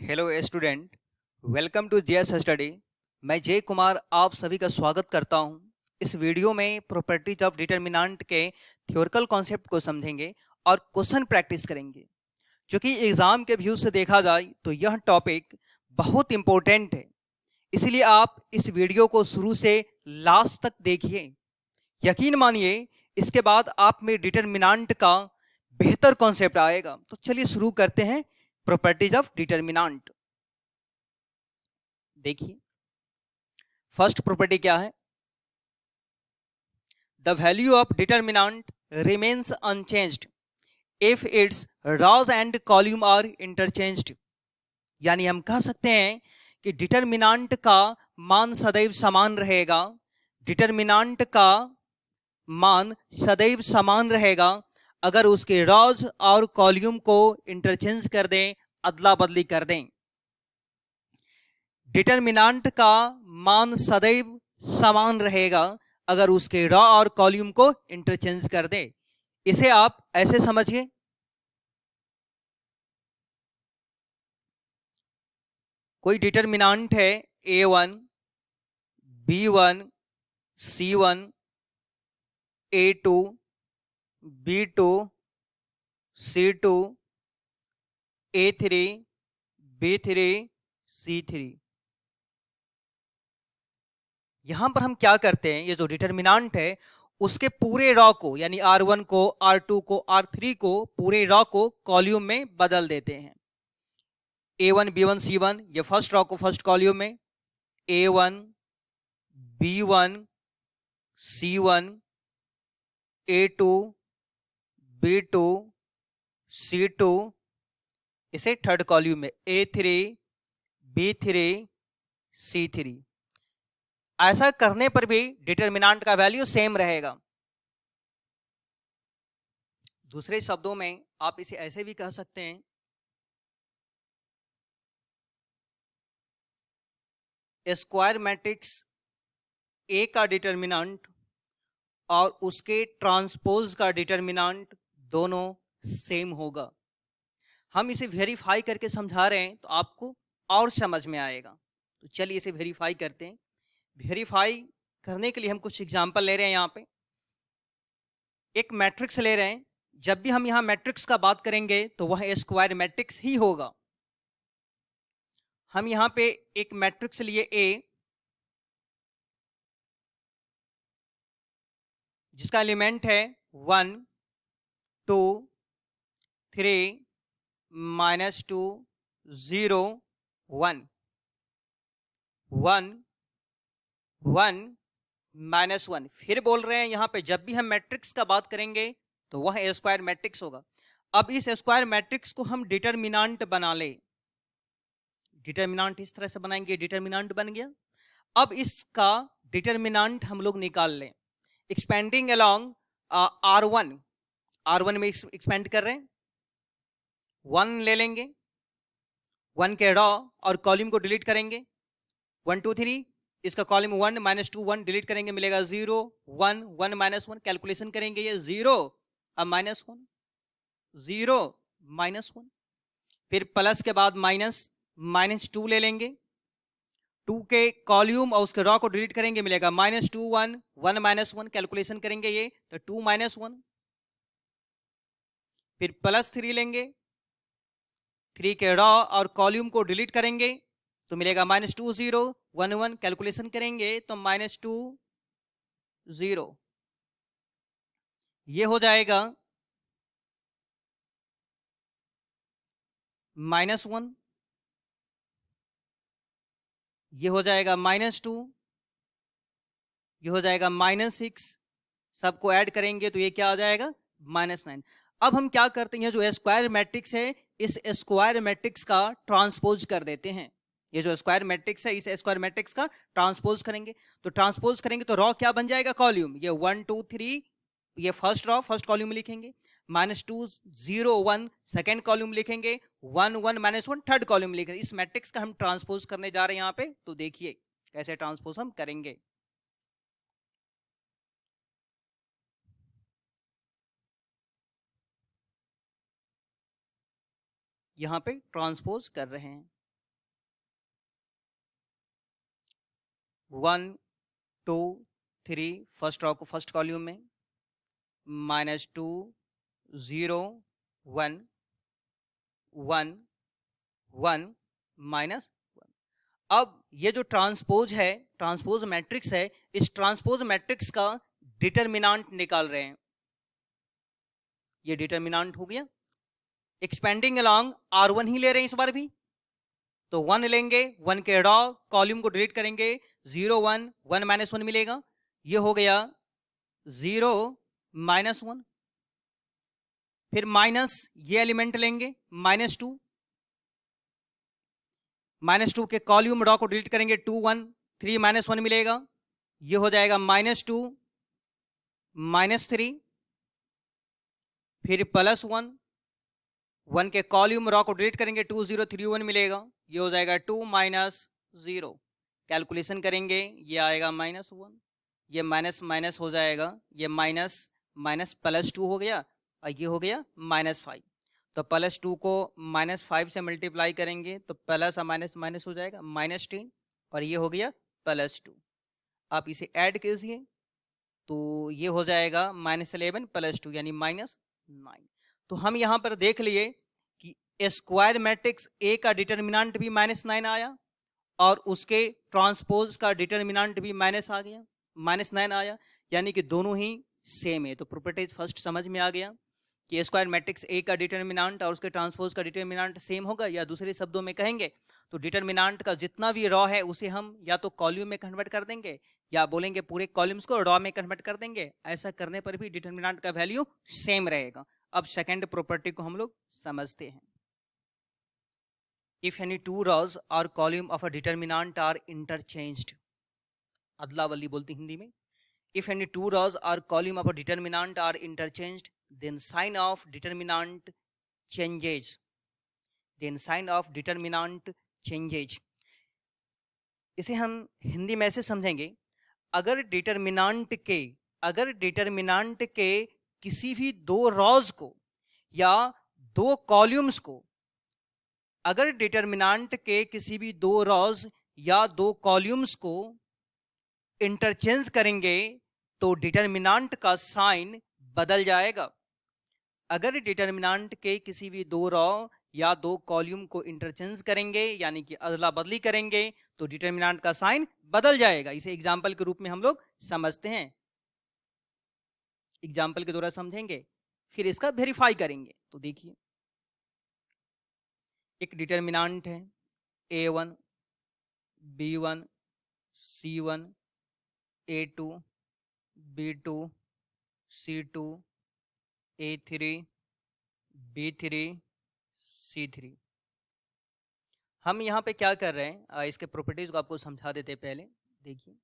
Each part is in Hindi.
Hello student, welcome to JS study. मैं जय कुमार आप सभी का स्वागत करता हूं। इस वीडियो में प्रॉपर्टीज ऑफ डिटरमिनेंट के थ्योरिकल कॉन्सेप्ट को समझेंगे और क्वेश्चन प्रैक्टिस करेंगे। जो कि एग्जाम के व्यू से देखा जाए तो यह टॉपिक बहुत इंपॉर्टेंट है, इसलिए आप इस वीडियो को शुरू से लास्ट तक देखिए। यकीन मानिए इसके बाद आप में डिटरमिनेंट का बेहतर कॉन्सेप्ट आएगा। तो चलिए शुरू करते हैं। प्रॉपर्टीज ऑफ डिटरमिनेंट देखिए, फर्स्ट प्रॉपर्टी क्या है? The value of determinant remains unchanged if its rows and column are interchanged. यानी हम कह सकते हैं कि डिटरमिनेंट का मान सदैव समान रहेगा। डिटरमिनेंट का मान सदैव समान रहेगा अगर उसके रॉज और कॉलम को इंटरचेंज कर दें, अदला बदली कर दें। डिटरमिनेंट का मान सदैव समान रहेगा अगर उसके रॉ और कॉलम को इंटरचेंज कर दे। इसे आप ऐसे समझिए, कोई डिटरमिनेंट है a1, b1, c1, a2, b2, c2, a3, b3, c3। यहां पर हम क्या करते हैं, ये जो डिटरमिनेंट है उसके पूरे रॉ को यानी r1 को, r2 को, r3 को, पूरे रॉ को कॉलम में बदल देते हैं। a1, b1, c1 ये फर्स्ट रॉ को फर्स्ट कॉलम में, a1, b1, c1, a2, b2, c2 इसे थर्ड कॉलम में, a3, b3, c3। ऐसा करने पर भी डिटरमिनेंट का वैल्यू सेम रहेगा। दूसरे शब्दों में आप इसे ऐसे भी कह सकते हैं, स्क्वायर मैट्रिक्स ए का डिटरमिनेंट और उसके ट्रांसपोज का डिटरमिनेंट दोनों सेम होगा। हम इसे वेरीफाई करके समझा रहे हैं तो आपको और समझ में आएगा। तो चलिए इसे वेरीफाई करते हैं। वेरीफाई करने के लिए हम कुछ एग्जांपल ले रहे हैं। यहाँ पे एक मैट्रिक्स ले रहे हैं। जब भी हम यहाँ मैट्रिक्स का बात करेंगे तो वह स्क्वायर मैट्रिक्स ही होगा। हम यहाँ पे एक मैट्रिक्स लिए ए, जिसका एलिमेंट है 1, 2, 3, -2, 0, 1, 1, 1, -1। फिर बोल रहे हैं यहाँ पे जब भी हम मैट्रिक्स का बात करेंगे तो वह स्क्वायर मैट्रिक्स होगा। अब इस स्क्वायर मैट्रिक्स को हम डिटरमिनेंट बना ले। डिटरमिनेंट इस तरह से बनाएंगे, डिटरमिनेंट बन गया। अब इसका डिटरमिनेंट हम लोग निकाल लें। एक्सपेंडिंग अलोंग R1, R1 में एक्सपेंड कर रहे हैं, 1 ले लेंगे, 1 के रॉ और कॉलम को डिलीट करेंगे, 1, 2, 3, इसका कॉलम 1, -2, 1 डिलीट करेंगे, मिलेगा 0, 1, 1, -1, कैलकुलेशन करेंगे, ये 0 अब -1, 0, -1, फिर प्लस के बाद -2 ले लेंगे, 2 के कॉलम और उसके रॉ को डिलीट करेंगे, मिलेगा -2, 1, 1, -1, कैलकुलेशन करेंगे ये तो 2, -1, फिर +3 लेंगे, 3 के रॉ और कॉलम को डिलीट करेंगे तो मिलेगा -2, 0, 1, 1, कैलकुलेशन करेंगे तो -2, 0, ये हो जाएगा -1, ये हो जाएगा -2, ये हो जाएगा -6, सबको ऐड करेंगे तो ये क्या आ जाएगा -9। अब हम क्या करते हैं, जो स्क्वायर मैट्रिक्स है इस स्क्वायर मैट्रिक्स का ट्रांसपोज कर देते हैं। ये जो स्क्वायर मैट्रिक्स है इस स्क्वायर मैट्रिक्स का ट्रांसपोज करेंगे, तो ट्रांसपोज करेंगे तो रॉ क्या बन जाएगा, कॉलम। ये 1, 2, 3 ये फर्स्ट रॉ फर्स्ट कॉलम लिखेंगे, -2, 0, 1 सेकेंड कॉलम लिखेंगे, 1, 1, -1 थर्ड कॉलम लिखेंगे। इस मैट्रिक्स का हम ट्रांसपोज करने जा रहे हैं यहाँ पे, तो देखिए कैसे ट्रांसपोज हम करेंगे। यहाँ पे ट्रांसपोज कर रहे हैं। 1 2 3 फर्स्ट रो को फर्स्ट कॉलम में, -2 0 1 1 1 -1। अब ये जो ट्रांसपोज है, ट्रांसपोज मैट्रिक्स है, इस ट्रांसपोज मैट्रिक्स का डिटरमिनेंट निकाल रहे हैं। ये डिटरमिनेंट हो गया। एक्सपेंडिंग अलोंग R1 ही ले रहे हैं इस बार भी, तो 1 लेंगे, 1 के रॉ कॉलम को डिलीट करेंगे, 0 1 1 -1 मिलेगा। ये हो गया 0 -1। फिर माइनस ये एलिमेंट लेंगे, -2, -2 के कॉलम रॉ को डिलीट करेंगे, 2 1 3 -1 मिलेगा। ये हो जाएगा -2 -3, फिर +1, 1 के कॉलम रॉ को डिलीट करेंगे, 2 0 3 1 मिलेगा। ये हो जाएगा 2 -0। कैलकुलेशन करेंगे, ये आएगा -1, ये माइनस माइनस हो जाएगा, ये माइनस माइनस +2 हो गया, और ये हो गया -5। तो +2 को -5 से मल्टीप्लाई करेंगे तो प्लस और माइनस माइनस हो जाएगा, -10, और ये हो गया +2। आप इसे ऐड कीजिए तो ये हो जाएगा -11 +2 यानी -9। तो हम यहाँ पर देख लिए कि स्क्वायर मैट्रिक्स ए का डिटरमिनेंट भी -9 आया और उसके ट्रांसपोज का डिटरमिनेंट भी माइनस आ गया, -9 आया, यानी कि दोनों ही सेम है। तो प्रॉपर्टीज फर्स्ट समझ में आ गया कि स्क्वायर मैट्रिक्स ए का डिटरमिनेंट और उसके ट्रांसपोज का डिटरमिनेंट सेम होगा, या दूसरे शब्दों में कहेंगे तो डिटरमिनेंट का जितना भी रॉ है उसे हम या तो कॉलम में कन्वर्ट कर देंगे या बोलेंगे पूरे कॉलम्स को रॉ में कन्वर्ट कर देंगे। ऐसा करने पर भी डिटरमिनेंट का वैल्यू सेम रहेगा। अब सेकंड प्रॉपर्टी को हम लोग समझते हैं। इफ एनी टू रॉज और column of a determinant are interchanged, अदला बदली बोलती हिंदी में, इफ एनी टू रॉज और column of a determinant are interchanged then sign of determinant changes, then sign of determinant changes। इसे हम हिंदी में ऐसे समझेंगे, अगर डिटरमिनेंट के किसी भी दो रॉज को या दो कॉलम्स को, अगर डिटरमिनेंट के किसी भी दो रॉज या दो कॉलम्स को इंटरचेंज करेंगे तो डिटरमिनेंट का साइन बदल जाएगा। अगर डिटरमिनेंट के किसी भी दो रॉ या दो कॉलम को इंटरचेंज करेंगे यानी कि अदला बदली करेंगे तो डिटरमिनेंट का साइन बदल जाएगा। इसे एग्जाम्पल के रूप में हम लोग समझते हैं, एग्जाम्पल के द्वारा समझेंगे, फिर इसका वेरीफाई करेंगे। तो देखिए, एक डिटरमिनेंट है A1 B1 C1 A2 B2 C2 A3 B3 C3। हम यहाँ पे क्या कर रहे हैं, इसके प्रॉपर्टीज को आपको समझा देते हैं। पहले देखिए,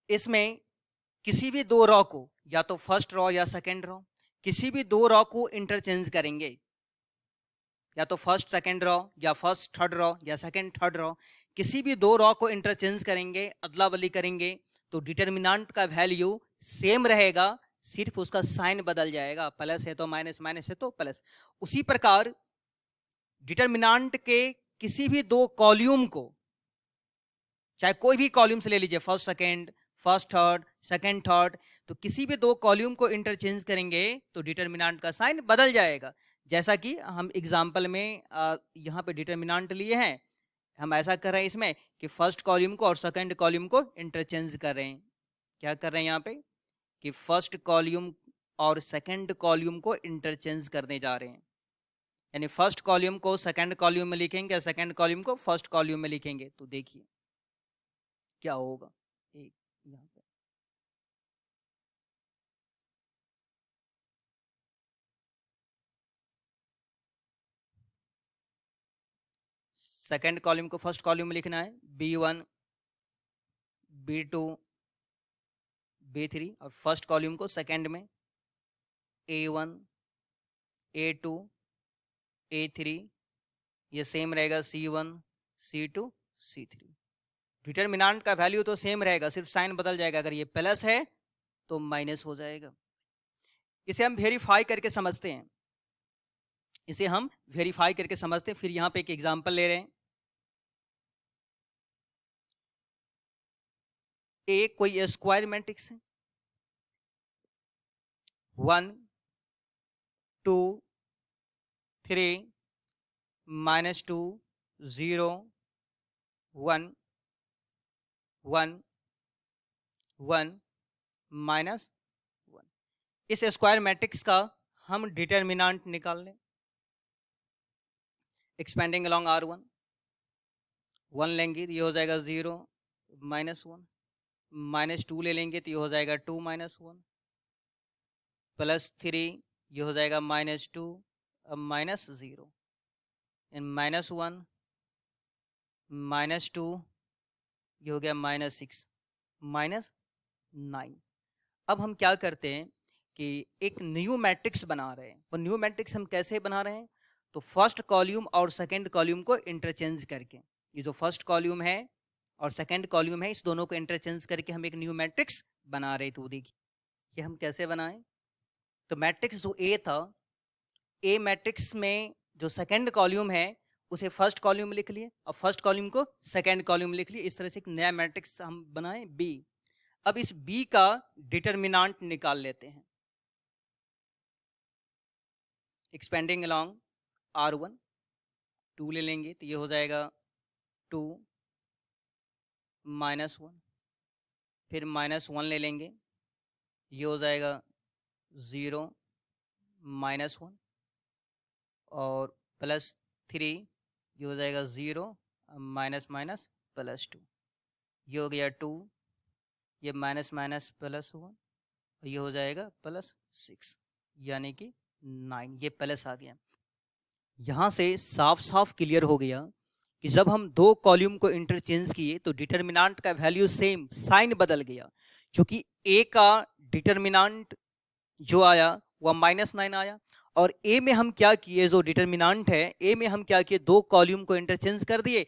इसमें किसी भी दो रॉ को या तो फर्स्ट रॉ या सेकंड रॉ, किसी भी दो रॉ को इंटरचेंज करेंगे, या तो फर्स्ट सेकंड रॉ या फर्स्ट थर्ड रॉ या सेकंड थर्ड रॉ, किसी भी दो रॉ को इंटरचेंज करेंगे, अदला बदली करेंगे तो डिटरमिनेंट का वैल्यू सेम रहेगा, सिर्फ उसका साइन बदल जाएगा। प्लस है तो माइनस, माइनस है तो प्लस। उसी प्रकार डिटरमिनेंट के किसी भी दो कॉलम को, चाहे कोई भी कॉलम से ले लीजिए, first second, first third, second third, तो किसी भी दो कॉलम को इंटरचेंज करेंगे तो डिटरमिनेंट का साइन बदल जाएगा। जैसा कि हम एग्जाम्पल में यहाँ पे डिटरमिनेंट लिए हैं, हम ऐसा कर रहे हैं इसमें कि फर्स्ट कॉलम को और सेकंड कॉलम को इंटरचेंज कर रहे हैं। क्या कर रहे हैं यहाँ पे कि फर्स्ट कॉलम और सेकंड कॉलम को इंटरचेंज करने जा रहे हैं, यानी फर्स्ट कॉलम को सेकंड कॉलम में लिखेंगे, सेकंड कॉलम को फर्स्ट कॉलम में लिखेंगे। तो देखिए क्या होगा, एक यहाँ पे सेकंड कॉलम को फर्स्ट कॉलम में लिखना है, B1 B2 B3, और फर्स्ट कॉलम को सेकंड में A1 A2 A3, ये सेम रहेगा C1 C2 C3। डिटरमिनेंट का वैल्यू तो सेम रहेगा, सिर्फ साइन बदल जाएगा। अगर ये प्लस है तो माइनस हो जाएगा। इसे हम वेरीफाई करके समझते हैं, इसे हम वेरीफाई करके समझते हैं। फिर यहाँ पे एक एग्जांपल ले रहे हैं, ए कोई स्क्वायर मैट्रिक्स है, 1 2 3 -2 0 1 1 1 -1। इस स्क्वायर मैट्रिक्स का हम डिटरमिनेंट निकाल लें। एक्सपेंडिंग अलोंग R1, 1 लेंगे तो ये हो जाएगा 0 -1, -2 ले लेंगे तो ये हो जाएगा 2 -1, +3 ये हो जाएगा -2 अब -0 एंड -1 -2 ये हो गया -6 -9। अब हम क्या करते हैं कि एक न्यू मैट्रिक्स बना रहे हैं। वो न्यू मैट्रिक्स हम कैसे बना रहे हैं? तो फर्स्ट कॉल्यूम और सेकंड कॉल्यूम को इंटरचेंज करके, ये जो फर्स्ट कॉल्यूम है और सेकंड कॉल्यूम है, इस दोनों को इंटरचेंज करके हम एक न्यू मैट्रिक्स बना रहे। तो देखिए ये हम कैसे बनाएं। तो मैट्रिक्स जो ए था, ए मैट्रिक्स में जो सेकंड कॉल्यूम है उसे फर्स्ट कॉल्यूम लिख लिए और फर्स्ट कॉल्यूम को सेकंड कॉल्यूम लिख लिए। इस तरह से एक नया मैट्रिक्स हम बनाएं बी। अब इस बी का डिटरमिनेंट निकाल लेते हैं। एक्सपेंडिंग अलोंग R1, 2 ले लेंगे तो ये हो जाएगा 2 -1, फिर -1 ले लेंगे, ये हो जाएगा 0 -1 और +3 ये हो जाएगा 0 -2, ये हो गया 2, ये -1 ये हो जाएगा +6 यानी कि 9, ये प्लस आ गया। यहाँ से साफ साफ क्लियर हो गया कि जब हम दो कॉल्यूम को इंटरचेंज किए तो डिटरमिनेंट का वैल्यू सेम, साइन बदल गया। क्योंकि ए का डिटरमिनेंट जो आया वह -9 आया और ए में हम क्या किए, जो डिटरमिनेंट है ए में हम क्या किए, दो कॉल्यूम को इंटरचेंज कर दिए।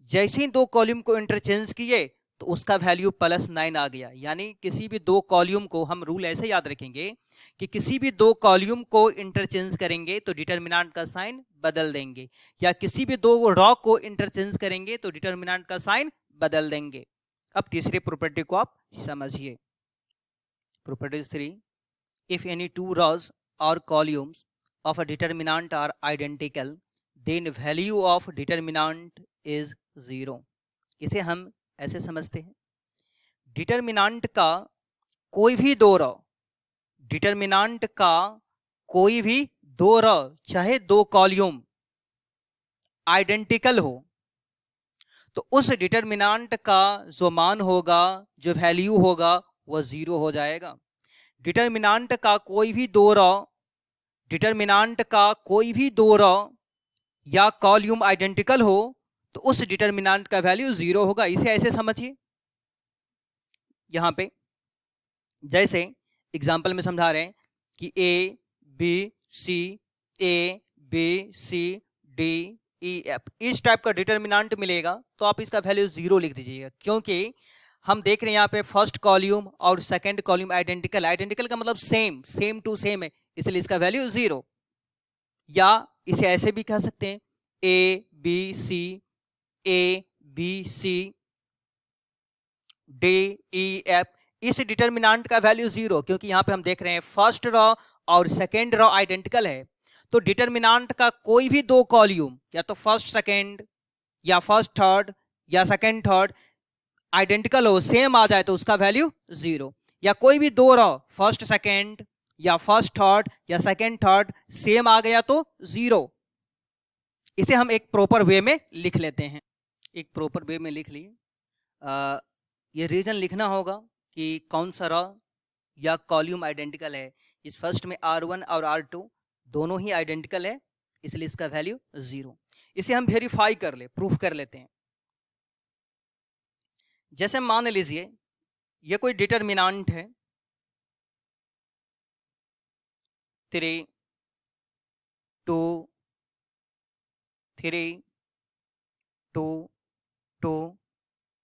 जैसे ही दो कॉल्यूम को इंटरचेंज किए तो उसका वैल्यू +9 आ गया। यानी किसी भी दो कॉल्यूम को, हम रूल ऐसे याद रखेंगे कि किसी भी दो कॉल्यूम को इंटरचेंज करेंगे तो डिटरमिनेंट का साइन बदल देंगे, या किसी भी दो रॉ को इंटरचेंज करेंगे तो डिटरमिनेंट का साइन बदल देंगे। अब तीसरी प्रॉपर्टी को आप समझिए। Property 3, if any two rows और कॉल्यूम्स of a determinant are identical, then value of determinant is 0। इसे हम ऐसे समझते हैं, डिटरमिनेंट का कोई भी दो रॉ, डिटरमिनेंट का कोई भी दो रॉ चाहे दो कॉल्यूम आइडेंटिकल हो तो उस डिटरमिनेंट का जो मान होगा, जो वैल्यू होगा, वह 0 हो जाएगा। डिटरमिनेंट का कोई भी दो रॉ, डिटरमिनेंट का कोई भी दो रॉ या कॉल्यूम आइडेंटिकल हो तो उस डिटरमिनेंट का वैल्यू 0 होगा। इसे ऐसे समझिए, यहां पे जैसे एग्जांपल में समझा रहे हैं कि A B C D E F, इस टाइप का डिटरमिनेंट मिलेगा तो आप इसका वैल्यू 0 लिख दीजिएगा। क्योंकि हम देख रहे हैं यहाँ पे फर्स्ट कॉल्यूम और सेकंड कॉल्यूम आइडेंटिकल, आइडेंटिकल का मतलब सेम, सेम टू सेम है, इसलिए इसका वैल्यू 0। या इसे ऐसे भी कह सकते हैं A B C D E F, इस डिटरमिनेंट का वैल्यू 0, क्योंकि यहां पे हम देख रहे हैं फर्स्ट रॉ और सेकंड रॉ आइडेंटिकल है। तो डिटरमिनेंट का कोई भी दो कॉल्यूम, या तो फर्स्ट सेकंड या फर्स्ट थर्ड या सेकंड थर्ड आइडेंटिकल हो, सेम आ जाए तो उसका वैल्यू 0। या कोई भी दो रॉ फर्स्ट सेकंड या फर्स्ट थर्ड या सेकंड थर्ड सेम आ गया तो 0। इसे हम एक प्रॉपर वे में लिख लेते हैं। एक प्रॉपर वे में लिख लिए, ये रीजन लिखना होगा कि कौन सा रॉ या कॉल्यूम आइडेंटिकल है। इस फर्स्ट में R1 और R2 दोनों ही आइडेंटिकल है, इसलिए इसका वैल्यू 0। इसे हम वेरीफाई कर ले, प्रूफ कर लेते हैं। जैसे मान लीजिए ये कोई डिटरमिनेंट है 3 2 3 2 2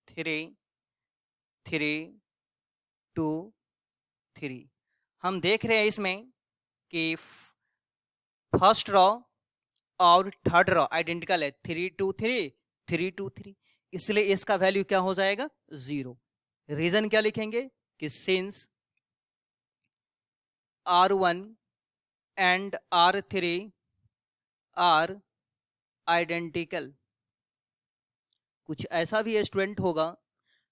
3 3 2 3। हम देख रहे हैं इसमें कि फर्स्ट रॉ और थर्ड रॉ आइडेंटिकल है, 3 2 3 3 2 3, इसलिए इसका वैल्यू क्या हो जाएगा 0। रीजन क्या लिखेंगे कि since R1 and R3 are identical. कुछ ऐसा भी स्टूडेंट होगा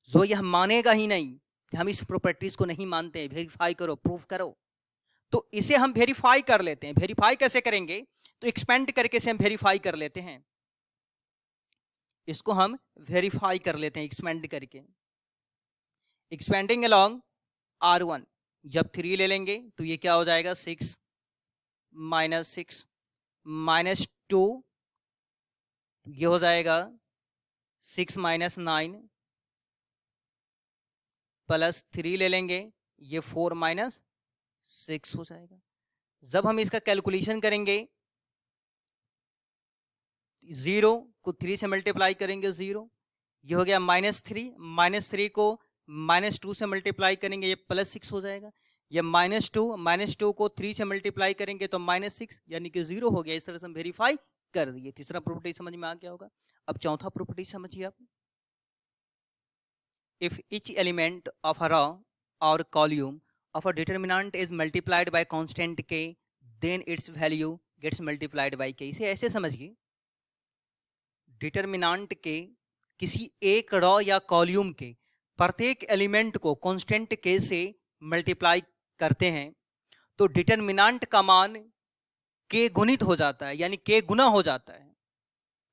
जो यह मानेगा ही नहीं कि हम इस प्रॉपर्टीज को नहीं मानते हैं, वेरीफाई करो, प्रूफ करो। तो इसे हम वेरीफाई कर लेते हैं। वेरीफाई कैसे करेंगे? तो एक्सपेंड करके से हम वेरीफाई कर लेते हैं। इसको हम वेरीफाई कर लेते हैं एक्सपेंड करके। एक्सपेंडिंग अलोंग R1, जब 3 ले लेंगे तो ये क्या हो जाएगा, 6 माइनस 6 माइनस 2, ये हो जाएगा 6 माइनस 9 प्लस 3 ले लेंगे, ये 4 माइनस 6 हो जाएगा। जब हम इसका कैलकुलेशन करेंगे, 0 को 3 से मल्टीप्लाई करेंगे 0, ये हो गया -3 को -2 से मल्टीप्लाई करेंगे, ये +6 हो जाएगा। ये -2 को 3 से मल्टीप्लाई करेंगे तो -6, यानी कि 0 हो गया। इस तरह से हम वेरीफाई कर दिए। तीसरा प्रॉपर्टी समझ में आ गया होगा। अब चौथा प्रॉपर्टी समझिए आप। If each element of a row or column of a determinant is multiplied by constant k, then its value gets multiplied by k। इसे ऐसे समझिए, डिटरमिनेंट के किसी एक रॉ या कॉल्यूम के प्रत्येक एलिमेंट को कांस्टेंट के से मल्टीप्लाई करते हैं तो डिटरमिनेंट का मान के गुणित हो जाता है, यानी के गुना हो जाता है।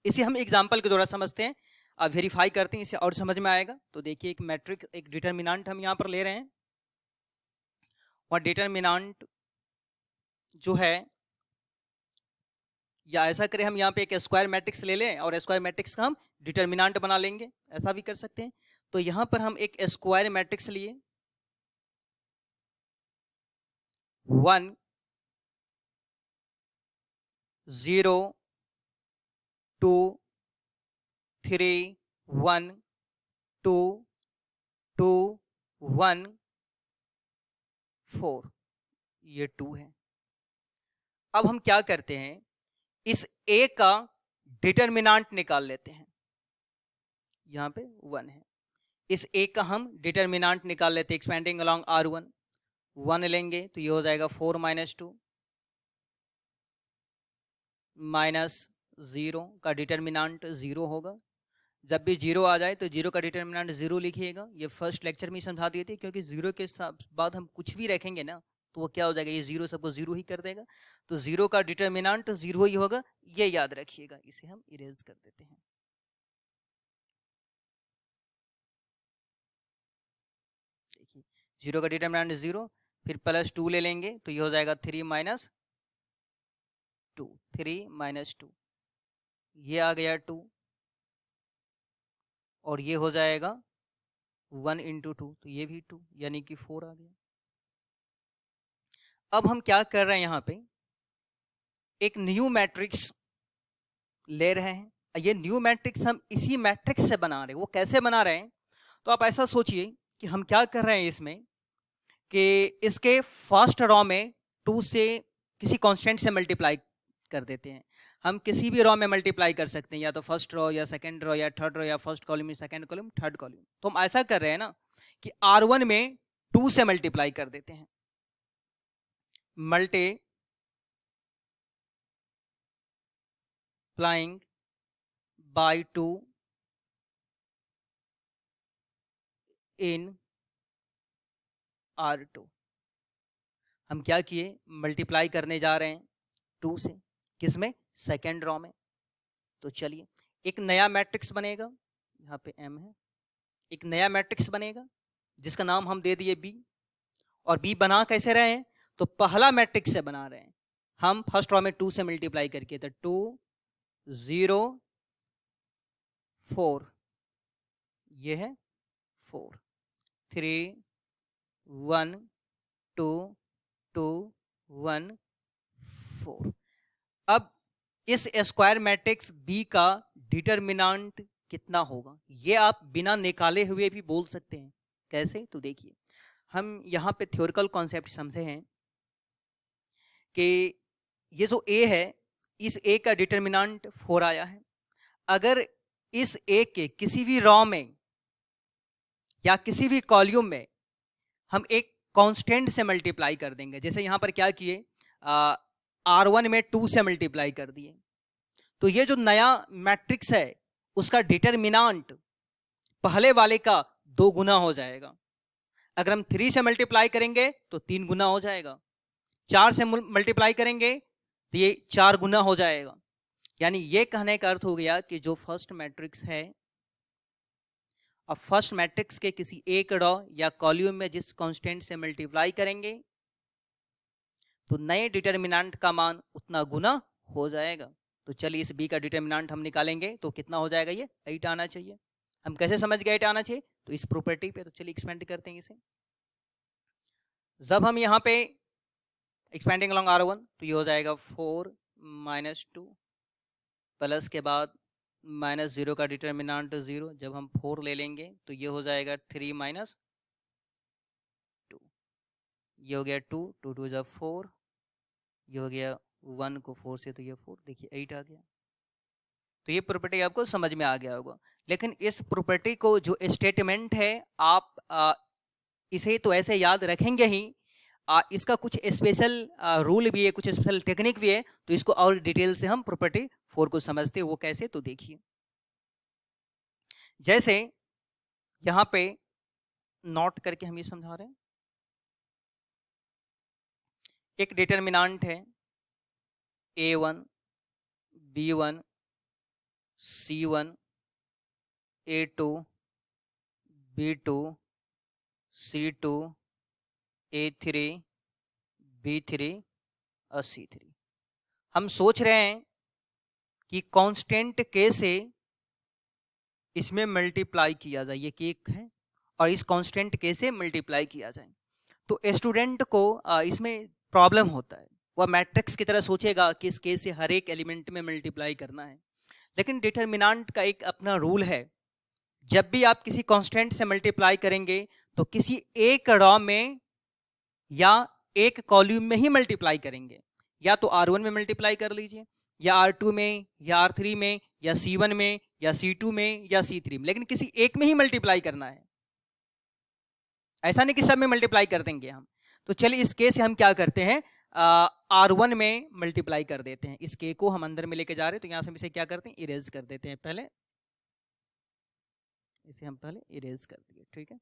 इसे हम एग्जांपल के द्वारा समझते हैं, अब वेरीफाई करते हैं, इसे और समझ में आएगा। तो देखिए, एक मैट्रिक्स, एक डिटरमिनेंट हम यहां पर ले रहे हैं, और डिटरमिनेंट जो है, या ऐसा करें हम यहाँ पे एक स्क्वायर मैट्रिक्स ले लें और स्क्वायर मैट्रिक्स का हम डिटरमिनेंट बना लेंगे, ऐसा भी कर सकते हैं। तो यहां पर हम एक स्क्वायर मैट्रिक्स लिए, 1 0 2 3 1 2 2 1 4, ये 2 है। अब हम क्या करते हैं, इस ए का डिटरमिनेंट निकाल लेते हैं। यहां पे 1 है, इस ए का हम डिटरमिनेंट निकाल लेते हैं। एक्सपेंडिंग अलोंग R1, 1 लेंगे तो ये हो जाएगा 4 माइनस 2 माइनस 0 का डिटरमिनेंट 0 होगा। जब भी 0 आ जाए तो 0 का डिटरमिनेंट 0 लिखिएगा। ये फर्स्ट लेक्चर में समझा दी थी, क्योंकि 0 के बाद हम कुछ भी रखेंगे ना तो वो क्या हो जाएगा, ये 0 सबको 0 ही कर देगा। तो 0 का डिटरमिनेंट 0 ही होगा, ये याद रखिएगा। इसे हम इरेज कर देते हैं। देखिए, 0 का डिटरमिनेंट 0, फिर +2 ले लेंगे तो ये हो जाएगा 3 माइनस 2, 3 माइनस 2, ये आ गया 2, और ये हो जाएगा 1 इंटू 2, तो ये भी 2, यानी कि 4 आ गया। अब हम क्या कर रहे हैं, यहाँ पे एक न्यू मैट्रिक्स ले रहे हैं। ये न्यू मैट्रिक्स हम इसी मैट्रिक्स से बना रहे हैं। वो कैसे बना रहे हैं, तो आप ऐसा सोचिए कि हम क्या कर रहे हैं इसमें, कि इसके फर्स्ट रॉ में 2 से किसी कांस्टेंट से मल्टीप्लाई कर देते हैं। हम किसी भी रॉ में मल्टीप्लाई कर सकते हैं, या तो फर्स्ट रॉ या सेकंड रॉ या थर्ड रॉ, या फर्स्ट कॉलम में सेकंड कॉलम, थर्ड कॉलम। तो हम ऐसा कर रहे हैं ना कि R1 में 2 से मल्टीप्लाई कर देते हैं। Multiplying by 2 in R2। हम क्या किए, मल्टीप्लाई करने जा रहे हैं 2 से, किसमें, सेकेंड रॉ में। तो चलिए, एक नया मैट्रिक्स बनेगा, यहाँ पे M है, एक नया मैट्रिक्स बनेगा जिसका नाम हम दे दिए B। और B बना कैसे रहे हैं, तो पहला मैट्रिक्स से बना रहे हैं हम, फर्स्ट रॉ में 2 से मल्टीप्लाई करके। तो 2 0 4, ये है 4, 3 1 2 2 1 4। अब इस स्क्वायर मैट्रिक्स B का डिटरमिनेंट कितना होगा, ये आप बिना निकाले हुए भी बोल सकते हैं। कैसे, तो देखिए, हम यहाँ पे थ्योरिकल कॉन्सेप्ट समझे हैं कि ये जो A है, इस A का डिटरमिनेंट 4 आया है। अगर इस A के किसी भी रॉ में या किसी भी कॉलम में हम एक कांस्टेंट से मल्टीप्लाई कर देंगे। जैसे यहां पर क्या किए, R1 में 2 से मल्टीप्लाई कर दिए, तो ये जो नया मैट्रिक्स है उसका डिटरमिनेंट पहले वाले का 2 गुना हो जाएगा। अगर हम 3 से मल्टीप्लाई करेंगे तो 3 गुना हो जाएगा, 4 से मल्टीप्लाई करेंगे तो ये 4 गुना हो जाएगा। यानी ये कहने का अर्थ हो गया कि जो फर्स्ट मैट्रिक्स है, अब फर्स्ट मैट्रिक्स के किसी एक रॉ या कॉलम में जिस कांस्टेंट से मल्टीप्लाई करेंगे तो नए डिटरमिनेंट का मान उतना गुना हो जाएगा। तो चलिए इस बी का डिटरमिनेंट हम निकालेंगे तो कितना हो जाएगा, ये 8 आना चाहिए। हम कैसे समझ गए 8 आना चाहिए, तो इस प्रॉपर्टी पे। तो चलिए एक्सपेंड करते हैं इसे। जब हम यहाँ पे एक्सपेंडिंग अलोंग R1 तो ये हो जाएगा 4 - 2 प्लस के बाद -0 का डिटरमिनेंट 0। जब हम 4 ले लेंगे तो ये हो जाएगा 3 - 2, ये हो गया 2, 2 2 जा 4, ये हो गया 1 को 4 से तो ये 4, देखिए 8 आ गया। तो ये प्रॉपर्टी आपको समझ में आ गया होगा। लेकिन इस प्रॉपर्टी को जो स्टेटमेंट है आप इसे तो ऐसे याद रखेंगे ही, इसका कुछ स्पेशल रूल भी है, कुछ स्पेशल टेक्निक भी है। तो इसको और डिटेल से हम प्रॉपर्टी 4 को समझते हैं, वो कैसे, तो देखिए। जैसे यहां पे नोट करके हम ये समझा रहे हैं, एक डिटरमिनेंट है A1 B1 C1 A2 B2 C2 A3 B3 और C3। हम सोच रहे हैं कि कांस्टेंट के से इसमें मल्टीप्लाई किया जाए, ये केक है, और इस कांस्टेंट के से मल्टीप्लाई किया जाए। तो स्टूडेंट को इसमें प्रॉब्लम होता है, वह मैट्रिक्स की तरह सोचेगा कि इस के से हर एक एलिमेंट में मल्टीप्लाई करना है। लेकिन डिटरमिनेंट का एक अपना रूल है, जब भी आप किसी कांस्टेंट से मल्टीप्लाई करेंगे तो किसी एक रॉ में या एक कॉलम में ही मल्टीप्लाई करेंगे। या तो R1 में मल्टीप्लाई कर लीजिए, या R2 में, या R3 में, या C1 में, या C2 में, या C3 में, लेकिन किसी एक में ही मल्टीप्लाई करना है। ऐसा नहीं कि सब में मल्टीप्लाई कर देंगे हम। तो चलिए इस केस से हम क्या करते हैं, R1 में मल्टीप्लाई कर देते हैं। इस के को हम अंदर में लेके जा रहे हैं, तो यहां से हम इसे क्या करते हैं, इरेज कर देते हैं। पहले इसे हम पहले इरेज कर दिए, ठीक है।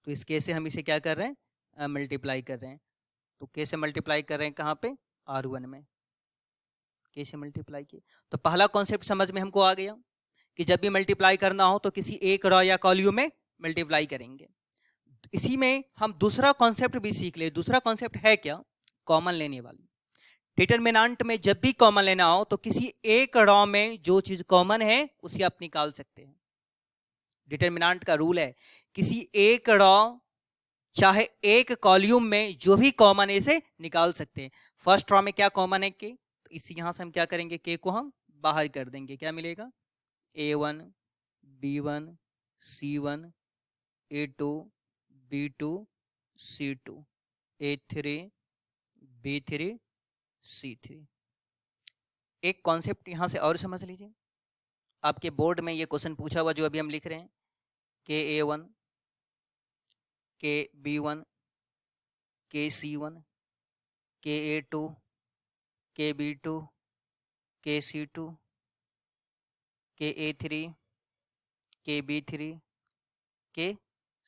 तो इस केस से हम इसे क्या कर रहे हैं, मल्टीप्लाई कर रहे हैं। तो कैसे मल्टीप्लाई कर रहे हैं, कहाँ पे, R1 में कैसे मल्टीप्लाई किए। तो पहला कॉन्सेप्ट समझ में हमको आ गया कि जब भी मल्टीप्लाई करना हो तो किसी एक रॉ या कॉलम में मल्टीप्लाई करेंगे। इसी में हम दूसरा कॉन्सेप्ट भी सीख ले। दूसरा कॉन्सेप्ट है क्या, कॉमन लेने वाली। डिटरमिनेंट में जब भी कॉमन लेना हो तो किसी एक रॉ में जो चीज कॉमन है उसे आप निकाल सकते हैं। डिटरमिनेंट का रूल है, किसी एक रॉ चाहे एक कॉलम में जो भी कॉमन है इसे निकाल सकते हैं। फर्स्ट रॉ में क्या कॉमन है, के, तो इसी यहां से हम क्या करेंगे, के को हम बाहर कर देंगे। क्या मिलेगा, A1 B1 C1 A2 B2 C2 A3 B3 C3। एक कॉन्सेप्ट यहां से और समझ लीजिए, आपके बोर्ड में ये क्वेश्चन पूछा हुआ जो अभी हम लिख रहे हैं, के A1 के B1 के C1 के A2 के B2 के C2 के A3 के B3 के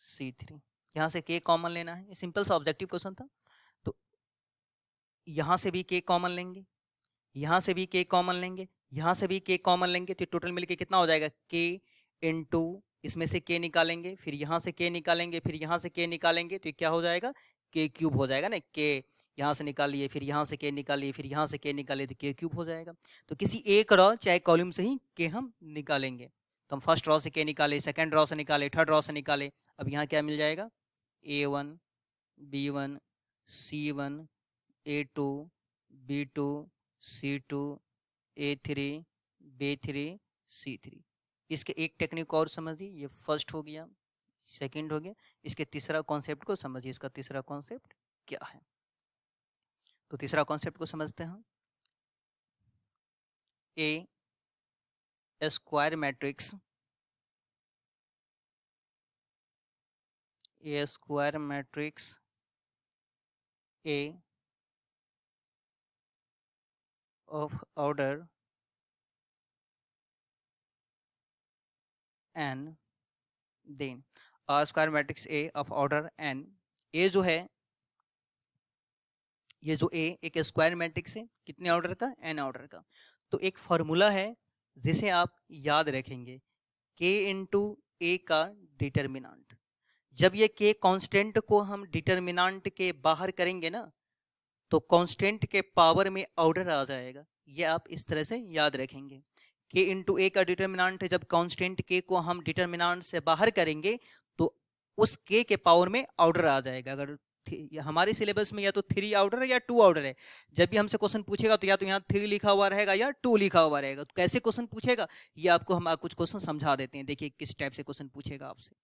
C3। यहाँ से के कॉमन लेना है, ये सिंपल सा ऑब्जेक्टिव क्वेश्चन था। तो यहाँ से भी के कॉमन लेंगे, यहाँ से भी के कॉमन लेंगे, यहाँ से भी के कॉमन लेंगे, तो टोटल मिलके कितना हो जाएगा, के इंटू इसमें से के निकालेंगे, फिर यहाँ से के निकालेंगे, फिर यहाँ से के निकालेंगे, तो क्या हो जाएगा, के क्यूब हो जाएगा ना। के यहाँ से निकालिए, फिर यहाँ से के निकालिए, फिर यहाँ से के निकालिए, तो के क्यूब हो जाएगा। तो किसी एक रॉ चाहे कॉलम से ही के हम निकालेंगे। तो हम फर्स्ट रॉ से के निकाले, सेकंड रॉ से निकाले, थर्ड रॉ से निकाले। अब यहाँ क्या मिल जाएगा, A1 B1 C1 A2 B2 C2 A3 B3 C3। इसके एक टेक्निक और समझिए, ये फर्स्ट हो गया, सेकंड हो गया। इसके तीसरा कॉन्सेप्ट को समझिए, इसका तीसरा कॉन्सेप्ट क्या है। तो तीसरा कॉन्सेप्ट को समझते हैं। A square matrix a square matrix A of order n, then a square matrix A of order n, A जो है, ये जो A एक स्क्वायर मैट्रिक्स है, कितने ऑर्डर का, n ऑर्डर का। तो एक फॉर्मूला है जिसे आप याद रखेंगे, k इंटू ए का डिटर्मिनांट। जब ये k कांस्टेंट को हम डिटर्मिनांट के बाहर करेंगे ना, तो कांस्टेंट के पावर में ऑर्डर आ जाएगा। ये आप इस तरह से याद रखेंगे, k इंटू ए का डिटर्मिनांट है, जब कांस्टेंट k को हम डिटर्मिनांट से बाहर करेंगे तो उस k के पावर में ऑर्डर आ जाएगा। अगर हमारे सिलेबस में या तो 3 ऑर्डर है या 2 ऑर्डर है, जब भी हमसे क्वेश्चन पूछेगा तो या तो यहाँ 3 लिखा हुआ रहेगा या 2 लिखा हुआ रहेगा। तो कैसे क्वेश्चन पूछेगा, ये आपको हम कुछ क्वेश्चन समझा देते हैं। देखिए किस टाइप से क्वेश्चन पूछेगा आपसे।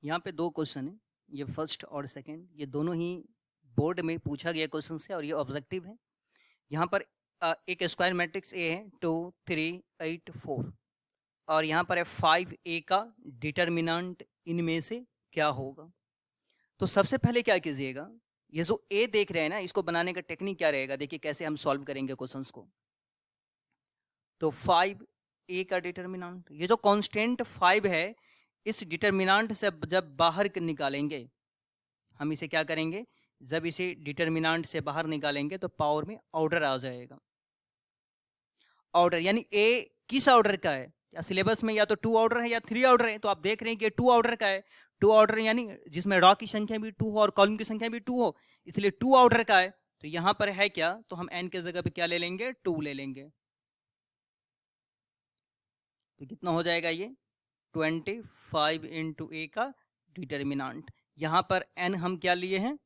यहाँ पे 2 क्वेश्चन है, ये फर्स्ट और सेकेंड, ये दोनों ही बोर्ड में पूछा गया क्वेश्चन से और ये ऑब्जेक्टिव है। यहाँ पर एक स्क्वायर मैट्रिक्स ए है 2 3 8 4 और यहाँ पर है 5a का डिटर्मिनेंट इनमें से क्या होगा। तो सबसे पहले क्या कीजिएगा, ये जो a देख रहे हैं ना, इसको बनाने का टेक्निक क्या रहेगा, देखिए कैसे हम सॉल्व करेंगे क्वेश्चंस को। तो 5a का डिटर्मिनेंट, ये जो कांस्टेंट 5 है, इस डिटर्मिनेंट से जब बाहर निकालेंगे, हम इसे क्या करेंगे, जब इसे डिटर्मिनेंट से बाहर निकालेंगे तो पावर में ऑर्डर आ जाएगा। ऑर्डर यानी ए किस ऑर्डर का है, या सिलेबस में या तो 2 ऑर्डर है या 3 ऑर्डर है, तो आप देख रहे हैं कि 2 ऑर्डर का है। 2 ऑर्डर यानी जिसमें रॉ की संख्या भी 2 हो और कॉलम की संख्या भी 2 हो, इसलिए 2 ऑर्डर का है। तो यहां पर है क्या, तो हम n के जगह पे क्या ले लेंगे, 2 ले लेंगे। तो कितना हो जाएगा ये 25 इंटू ए का डिटर्मिनेंट। यहां पर n हम क्या लिए हैं,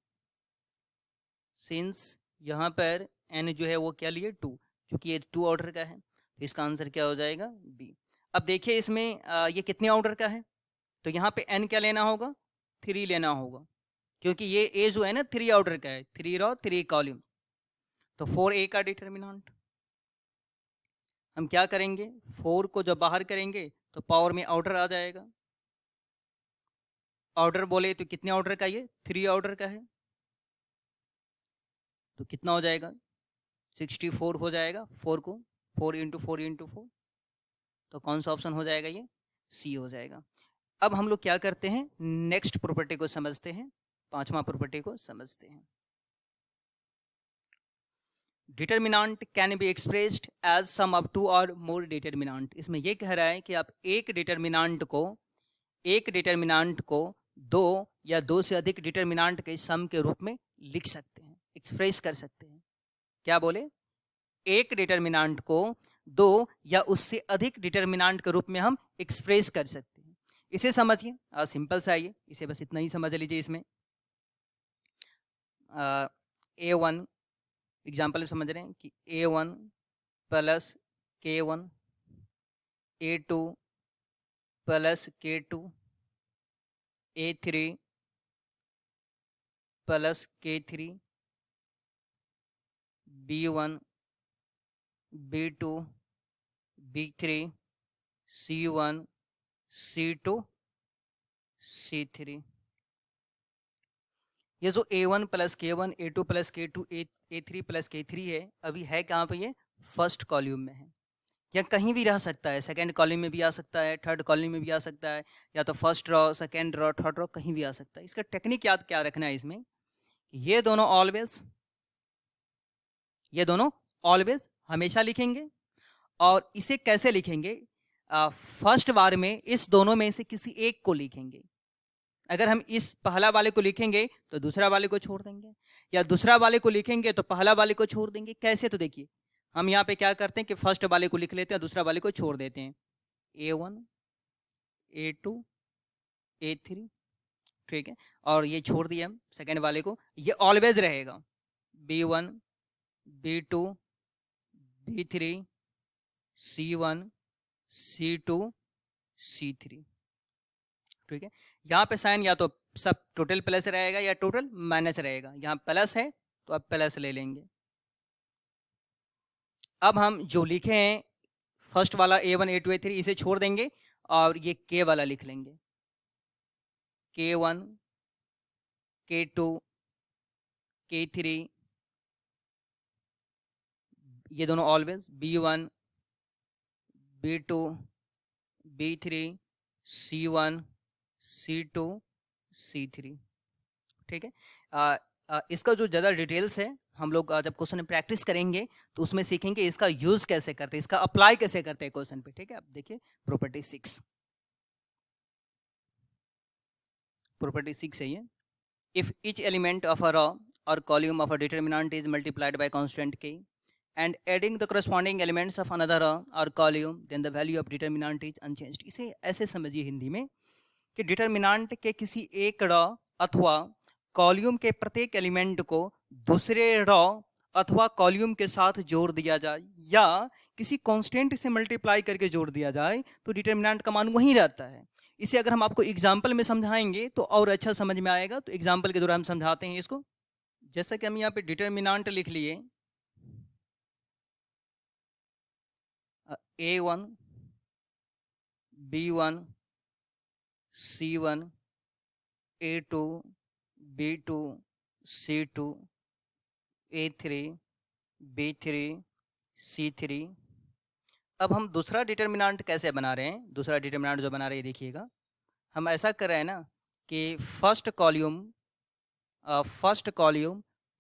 सिंस यहाँ पर n जो है वो क्या लिए 2, क्योंकि ये 2 ऑर्डर का है, तो इसका आंसर क्या हो जाएगा बी। अब देखिए इसमें ये कितने ऑर्डर का है, तो यहाँ पे n क्या लेना होगा, 3 लेना होगा, क्योंकि ये a जो है ना 3 ऑर्डर का है, 3 रो 3 कॉलम। तो 4a का डिटर्मिनेंट हम क्या करेंगे, 4 को जब बाहर करेंगे तो पावर में ऑर्डर आ जाएगा। ऑर्डर बोले तो कितने ऑर्डर का, ये 3 ऑर्डर का है, तो कितना हो जाएगा 64 हो जाएगा। 4 को 4 इंटू 4 इंटू 4, तो कौन सा ऑप्शन हो जाएगा, ये सी हो जाएगा। अब हम लोग क्या करते हैं, नेक्स्ट प्रॉपर्टी को समझते हैं, 5वां प्रॉपर्टी को समझते हैं। Determinant can be expressed as sum of 2 और मोर डिटर्मिनेंट। इसमें ये कह रहा है कि आप एक डिटर्मिनेंट को 2 या 2 से अधिक डिटर्मिनेंट के सम के रूप में लिख सकते हैं, एक्सप्रेस कर सकते हैं। क्या बोले, एक डिटर्मिनेंट को 2 या उससे अधिक डिटर्मिनेंट के रूप में हम एक्सप्रेस कर सकते हैं। इसे समझिए, सिंपल सा है, इसे बस इतना ही समझ लीजिए। इसमें a1 एग्जाम्पल समझ रहे हैं कि a1 plus k1, a2 plus k2, a3 plus k3, b1 b2 b3 c1 c2 c3। ये जो a1 plus k1, a2 plus k2, a3 plus k3 है, अभी है कहाँ पे, ये फर्स्ट कॉलम में है, या कहीं भी रह सकता है, सेकंड कॉलम में भी आ सकता है, थर्ड कॉलम में भी आ सकता है, या तो first row, second row, third row, कहीं भी आ सकता है। इसका टेक्निक याद क्या रखना है इसमें, ये दोनों ऑलवेज हमेशा लिखेंगे। और इसे कैसे लिखेंगे, फर्स्ट बार में इस दोनों में से किसी एक को लिखेंगे। अगर हम इस पहला वाले को लिखेंगे तो दूसरा वाले को छोड़ देंगे, या दूसरा वाले को लिखेंगे तो पहला वाले को छोड़ देंगे। कैसे, तो देखिए हम यहाँ पे क्या करते हैं कि फर्स्ट वाले को लिख लेते हैं, दूसरा वाले को छोड़ देते हैं, a1 a2 a3, ठीक है, और ये छोड़ दिए हम सेकेंड वाले को। ये ऑलवेज रहेगा b1 b2 b3 c1 c2 c3, ठीक है। यहाँ पे साइन या तो सब टोटल प्लस रहेगा या टोटल माइनस रहेगा, यहाँ प्लस है तो अब प्लस ले लेंगे। अब हम जो लिखे हैं फर्स्ट वाला a1 a2 a3, इसे छोड़ देंगे और ये k वाला लिख लेंगे, k1 K2, K3, ये दोनों always, B1, B2, B3, C1, C2, C3। ठीक है। इसका जो ज़्यादा डिटेल्स है हम लोग जब क्वेश्चन में प्रैक्टिस करेंगे तो उसमें सीखेंगे इसका यूज कैसे करते हैं, इसका अप्लाई कैसे करते हैं क्वेश्चन पे। ठीक है, अब देखिए प्रॉपर्टी 6, प्रॉपर्टी 6 है ये। If each element of a row or column of a determinant is multiplied by constant k and adding the corresponding elements of another row or column, then the value of determinant is unchanged। इसे ऐसे समझिए हिंदी में कि डिटर्मिनांट के किसी एक रॉ अथवा कॉलम के प्रत्येक एलिमेंट को दूसरे रॉ अथवा कॉलम के साथ जोड़ दिया जाए या किसी कांस्टेंट से मल्टीप्लाई करके जोड़ दिया जाए तो डिटर्मिनेंट का मान वही रहता है। इसे अगर हम आपको एग्जाम्पल में समझाएंगे तो और अच्छा समझ में आएगा, तो एग्जाम्पल के द्वारा हम समझाते हैं इसको। जैसा कि हम यहाँ पे डिटर्मिनेंट लिख लिए A1, B1, C1, A2, B2, C2, A3, B3, C3। अब हम दूसरा डिटर्मिनेंट कैसे बना रहे हैं, दूसरा डिटर्मिनेंट जो बना रहे हैं देखिएगा, हम ऐसा कर रहे हैं ना कि फर्स्ट कॉल्यूम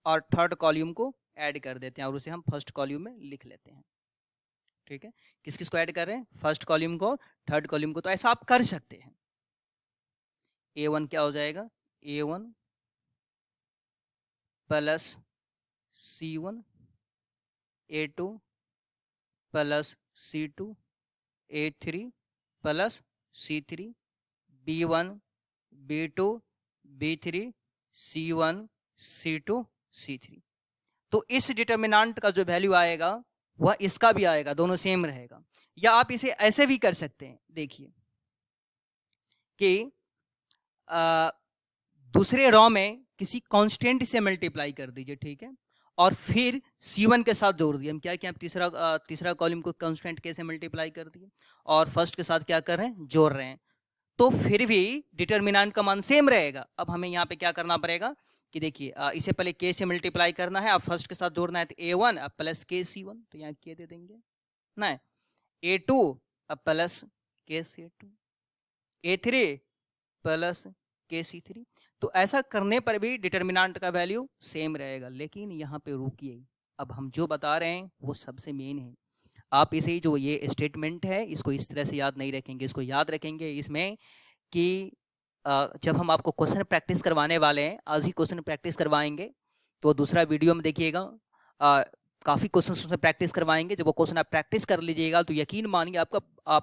और थर्ड कॉल्यूम को ऐड कर देते हैं और उसे हम फर्स्ट कॉल्यूम में लिख लेते हैं। ठीक है, किस किस को ऐड कर रहे हैं, फर्स्ट कॉल्यूम को, थर्ड कॉल्यूम को। तो ऐसा आप कर सकते हैं। A1 क्या हो जाएगा, A1 plus C1, A2 plus C2, A3 plus C3, B1, B2, B3, C1, C2, C3। तो इस डिटर्मिनेंट का जो वैल्यू आएगा वह इसका भी आएगा, दोनों सेम रहेगा। या आप इसे ऐसे भी कर सकते हैं, देखिए कि दूसरे रॉ में किसी कांस्टेंट से मल्टीप्लाई कर दीजिए। ठीक है, और फिर C1 के साथ जोड़ दिए। हम क्या किया, तीसरा कॉलम को कांस्टेंट के से मल्टीप्लाई कर दिए और फर्स्ट के साथ क्या कर रहे हैं, जोड़ रहे हैं, तो फिर भी डिटर्मिनेंट का मान सेम रहेगा। अब हमें यहाँ पे क्या करना पड़ेगा कि देखिए इसे पहले k से मल्टीप्लाई करना है, अब फर्स्ट के साथ जोड़ना है तो A1 अब प्लस k C1, तो यहाँ k दे देंगे ना, A2 अब plus k C2, A3 plus k C3। तो ऐसा करने पर भी डिटर्मिनेंट का वैल्यू सेम रहेगा। लेकिन यहाँ पे रुकिए, अब हम जो बता रहे हैं वो सबसे मेन है। आप इसे जो ये स्टेटमेंट है इसको इस तरह से याद नहीं रखेंगे, इसको याद रखेंगे इसमें कि जब हम आपको क्वेश्चन प्रैक्टिस करवाने वाले हैं, आज ही क्वेश्चन प्रैक्टिस करवाएंगे, तो दूसरा वीडियो में देखिएगा काफ़ी क्वेश्चन उसमें प्रैक्टिस करवाएंगे। जब वो क्वेश्चन आप प्रैक्टिस कर लीजिएगा तो यकीन मानिए आपका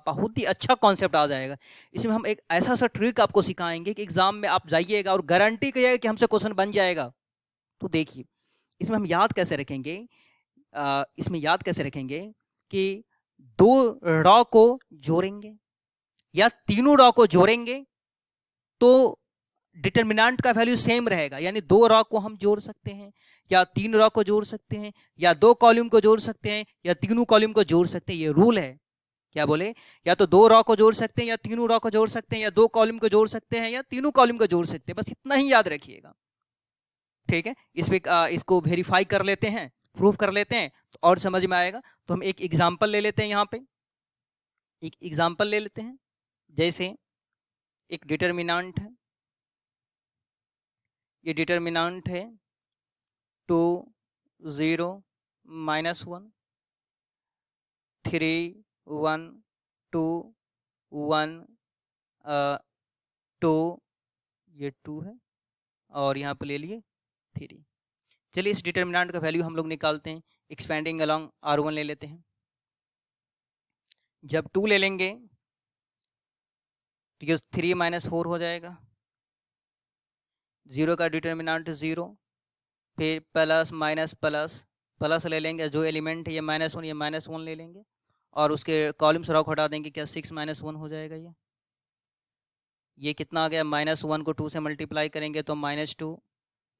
बहुत ही अच्छा कॉन्सेप्ट आ जाएगा। इसमें हम एक ऐसा सा ट्रिक आपको सिखाएंगे कि एग्जाम में आप जाइएगा और गारंटी करिएगा कि हमसे क्वेश्चन बन जाएगा। तो देखिए इसमें हम याद कैसे रखेंगे, इसमें याद कैसे रखेंगे कि दो रॉ को जोड़ेंगे या तीनों रॉ को जोड़ेंगे तो डिटर्मिनेंट का वैल्यू सेम रहेगा। यानी दो रॉ को हम जोड़ सकते हैं या तीन रॉ को जोड़ सकते हैं या दो कॉलम को जोड़ सकते हैं या तीनों कॉलम को जोड़ सकते हैं। ये रूल है, क्या बोले, या तो दो रॉ को जोड़ सकते हैं या तीनों रॉ को जोड़ सकते हैं या दो कॉलम को जोड़ सकते हैं या तीनों कॉलम को जोड़ सकते हैं। बस इतना ही याद रखिएगा। ठीक है, इसको वेरीफाई कर लेते हैं, प्रूफ कर लेते हैं तो और समझ में आएगा। तो हम एक एग्जाम्पल ले लेते हैं, यहाँ पे एक एग्जाम्पल ले लेते हैं। जैसे एक डिटर्मिनेंट है, ये डिटर्मिनेंट है 2 0 -1 3 1 2 1 2, ये 2 है और यहाँ पे ले लिए 3। चलिए इस डिटर्मिनेंट का वैल्यू हम लोग निकालते हैं। एक्सपेंडिंग अलोंग R1 ले लेते हैं। जब 2 ले लेंगे तो ये 3 - 4 हो जाएगा। 0 का डिटर्मिनेंट 0, फिर प्लस माइनस प्लस प्लस ले लेंगे, जो एलिमेंट है ये -1, ये -1 ले लेंगे और उसके कॉलम्स रॉ हटा देंगे, क्या 6 - 1 हो जाएगा। ये कितना आ गया, -1 को 2 से मल्टीप्लाई करेंगे तो -2,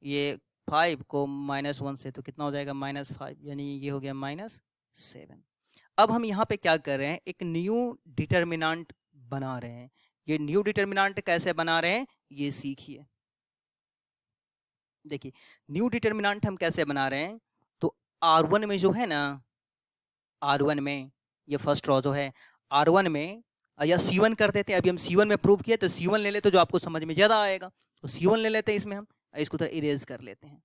ये 5 को -1 से तो कितना हो जाएगा -5, यानी ये हो गया -7। अब हम यहाँ पे क्या कर रहे हैं, एक न्यू डिटर्मिनेंट बना रहे हैं। ये न्यू डिटर्मिनेंट कैसे बना रहे हैं ये सीखिए। देखिए न्यू डिटर्मिनेंट हम कैसे बना रहे हैं, तो R1 में जो है ना, R1 में ये फर्स्ट रॉ जो है R1 में या C1 कर देते हैं। अभी हम C1 में प्रूव किया तो C1 ले लेते जो आपको समझ में ज़्यादा आएगा, तो C1 ले लेते हैं इसमें हम, इसको थोड़ा इरेज कर लेते हैं।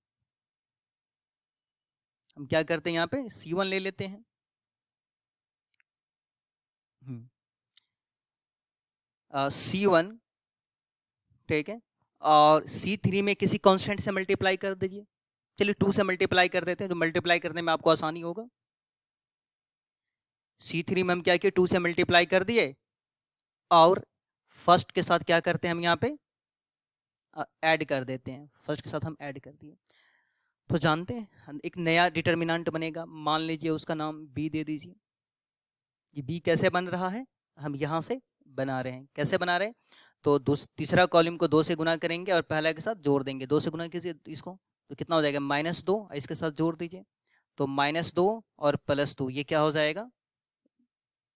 हम क्या करते हैं यहाँ पे C1 ले लेते हैं। C1 ठीक है, और C3 में किसी कांस्टेंट से मल्टीप्लाई कर दीजिए। चलिए 2 से मल्टीप्लाई कर देते हैं, जो मल्टीप्लाई करने में आपको आसानी होगा। C3 में हम क्या किए 2 से मल्टीप्लाई कर दिए, और फर्स्ट के साथ क्या करते हैं हम यहाँ पे ऐड कर देते हैं। फर्स्ट के साथ हम ऐड कर दिए तो जानते हैं एक नया डिटर्मिनेंट बनेगा। मान लीजिए उसका नाम b दे दीजिए। ये b कैसे बन रहा है, हम यहाँ से बना रहे हैं। कैसे बना रहे हैं, तो तीसरा कॉलम को 2 से गुना करेंगे और पहला के साथ जोड़ देंगे। 2 से गुना कीजिए इसको तो कितना हो जाएगा -2, इसके साथ जोड़ दीजिए तो -2 और +2 ये क्या हो जाएगा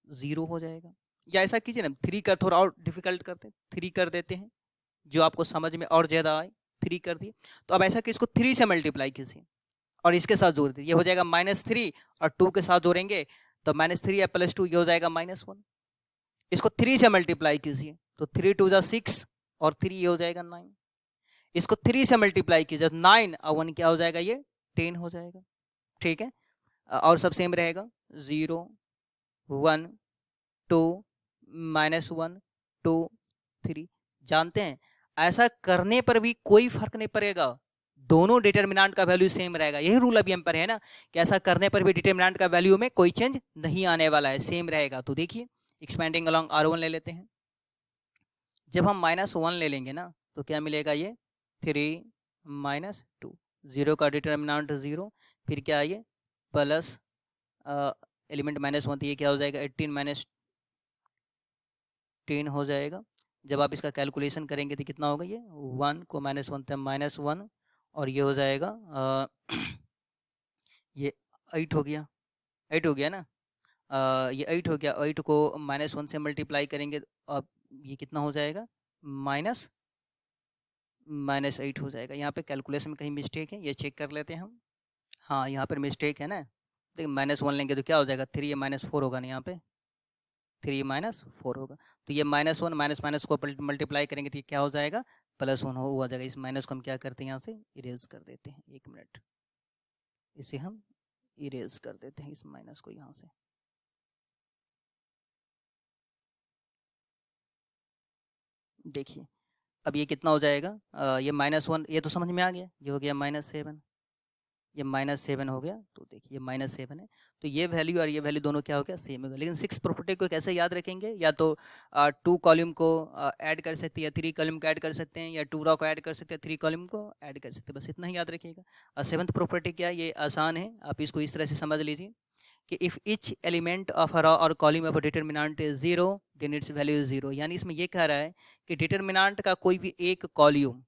0 हो जाएगा। या ऐसा कीजिए ना 3 का थोड़ा और डिफिकल्ट करते हैं, 3 कर देते हैं जो आपको समझ में और ज़्यादा आए। 3 कर दिए तो अब ऐसा कि इसको 3 से मल्टीप्लाई कीजिए और इसके साथ जोड़ दीजिए। ये हो जाएगा -3 और 2 के साथ जोड़ेंगे तो -3 या +2 ये हो जाएगा -1। इसको 3 से मल्टीप्लाई कीजिए तो 3 2 जा 6 और 3 ये हो जाएगा 9। इसको 3 से मल्टीप्लाई कीजिए 9 और 1 क्या हो जाएगा ये 10 हो जाएगा। ठीक है, और सब सेम रहेगा 0 1 2 -1 2 3। जानते हैं ऐसा करने पर भी कोई फर्क नहीं पड़ेगा, दोनों डिटर्मिनेंट का वैल्यू सेम रहेगा। यही रूल अभी हम पर है ना कि ऐसा करने पर भी डिटर्मिनेंट का वैल्यू में कोई चेंज नहीं आने वाला है, सेम रहेगा। तो देखिए एक्सपेंडिंग अलोंग R1 ले लेते हैं। जब हम -1 ले लेंगे ना तो क्या मिलेगा ये 3 -2, 0 का डिटर्मिनेंट 0, फिर क्या है ये प्लस एलिमेंट -1 तो ये क्या हो जाएगा 18 -10 हो जाएगा। जब आप इसका कैलकुलेशन करेंगे तो कितना होगा ये 1 को -1 तब -1 और ये हो जाएगा ये 8 हो गया, 8 हो गया ना। ये 8 हो गया, 8 को -1 से मल्टीप्लाई करेंगे अब ये कितना हो जाएगा -8 हो जाएगा। यहाँ पे कैलकुलेशन में कहीं मिस्टेक है, ये चेक कर लेते हैं हम। हाँ यहाँ पर मिस्टेक है ना, देखिए -1 लेंगे तो क्या हो जाएगा 3 या -4 होगा ना, यहाँ पे 3 -4 होगा। तो ये -1 माइनस को मल्टीप्लाई करेंगे तो ये क्या हो जाएगा +1 हो जाएगा। इस माइनस को हम क्या करते हैं यहाँ से इरेज कर देते हैं। 1 मिनट, इसे हम इरेज कर देते हैं इस माइनस को यहाँ से। देखिए अब ये कितना हो जाएगा ये -1 ये तो समझ में आ गया, ये हो गया -7, ये -7 हो गया। तो देखिए -7 है तो ये वैल्यू और ये वैल्यू दोनों क्या हो गया सेम हो गया। लेकिन 6 प्रॉपर्टी को कैसे याद रखेंगे, या तो 2 कॉलम को ऐड कर सकते हैं या 3 कॉलम को ऐड कर सकते हैं, या 2 रो को ऐड कर सकते हैं 3 कॉलम को ऐड कर सकते हैं, बस इतना ही याद रखिएगा। 7th प्रॉपर्टी क्या है, ये आसान है, आप इसको इस तरह से समझ लीजिए कि if each element of a row और column of a determinant is 0 then its value is 0। यानी इसमें ये कह रहा है कि डिटर्मिनेंट का कोई भी एक कॉलम,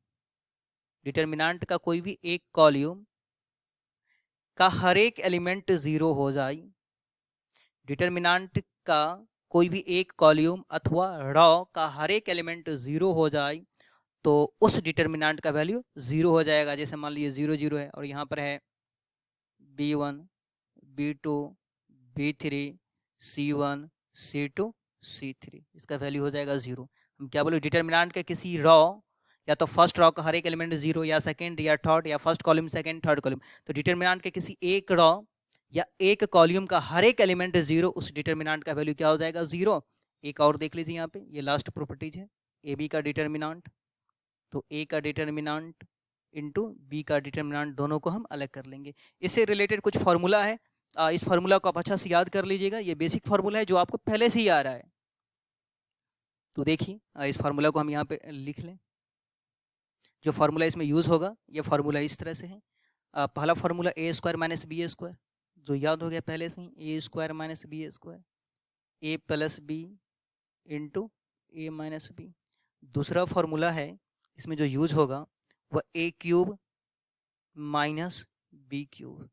डिटर्मिनेंट का कोई भी एक कॉलम का हर एक एलिमेंट 0 हो जाए, डिटर्मिनेंट का कोई भी एक कॉलम अथवा रो का हर एक एलिमेंट 0 हो जाए तो उस डिटर्मिनेंट का वैल्यू 0 हो जाएगा। जैसे मान लीजिए 0 0 है और यहाँ पर है B1 B2 B3 C1 C2 C3, इसका वैल्यू हो जाएगा 0। हम क्या बोले डिटर्मिनेंट के किसी रो या तो फर्स्ट रो का हर एक एलिमेंट 0 या सेकंड या थर्ड या first column second third column, तो डिटर्मिनेंट के किसी एक रो या एक कॉलम का हर एक एलिमेंट 0, उस डिटर्मिनेंट का वैल्यू क्या हो जाएगा 0। एक और देख लीजिए यहाँ पे, ये लास्ट प्रॉपर्टीज है ए बी का डिटर्मिनेंट, तो ए का डिटर्मिनेंट इंटू बी का डिटर्मिनेंट दोनों को हम अलग कर लेंगे। इससे रिलेटेड कुछ फार्मूला है, इस फार्मूला को आप अच्छा से याद कर लीजिएगा, ये बेसिक फार्मूला है जो आपको पहले से ही आ रहा है। तो देखिए इस फार्मूला को हम यहाँ पे लिख लें। जो फार्मूला इसमें यूज होगा ये फार्मूला इस तरह से है। पहला फार्मूला a² - b² जो याद हो गया पहले से ही, a² - b², a + b into a - b। दूसरा फार्मूला है इसमें जो यूज होगा वह a³ - b³।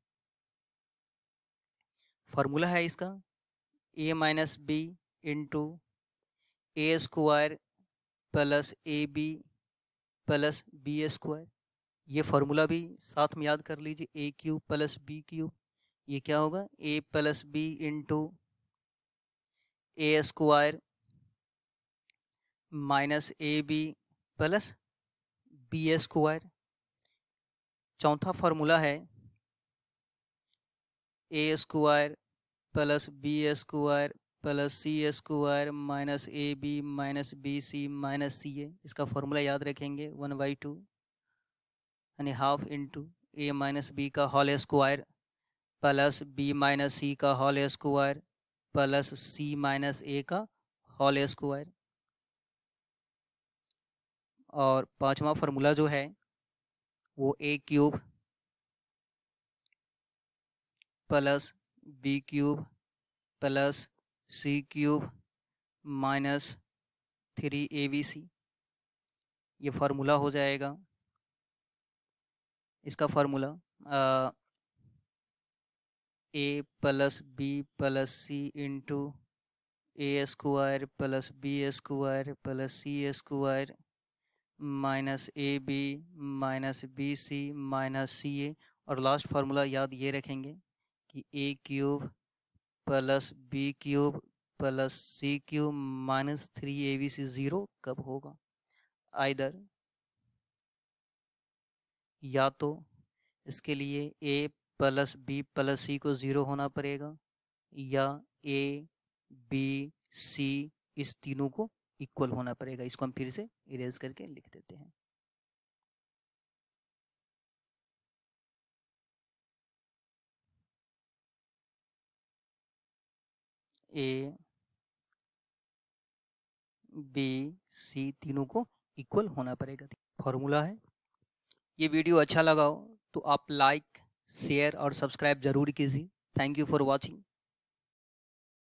फार्मूला है इसका a - b into a² + ab + b²। ये फॉर्मूला भी साथ में याद कर लीजिए, a cube plus b cube, ये क्या होगा, a plus b into a square minus a b plus b square. चौथा फॉर्मूला है a square plus b square plus c square minus a b minus b c minus c a. इसका फॉर्मूला याद रखेंगे 1/2 यानी half into a minus b का whole square plus b minus c का whole square plus c minus a का होल स्क्वायर। और पांचवा फॉर्मूला जो है वो a cube plus b cube plus c cube minus 3abc, ये फार्मूला हो जाएगा। इसका formula a plus b plus c into a square plus b square plus c square minus a b minus b c minus c a. और लास्ट फार्मूला याद ये रखेंगे कि a cube plus b cube plus c cube minus 3abc 0 कब होगा, आइदर या तो इसके लिए ए प्लस बी प्लस सी को 0 होना पड़ेगा या ए बी सी इस तीनों को इक्वल होना पड़ेगा। इसको हम फिर से इरेज करके लिख देते हैं। ए बी सी तीनों को इक्वल होना पड़ेगा, फॉर्मूला है। ये वीडियो अच्छा लगा हो तो आप लाइक शेयर और सब्सक्राइब जरूर कीजिए। Thank you for watching.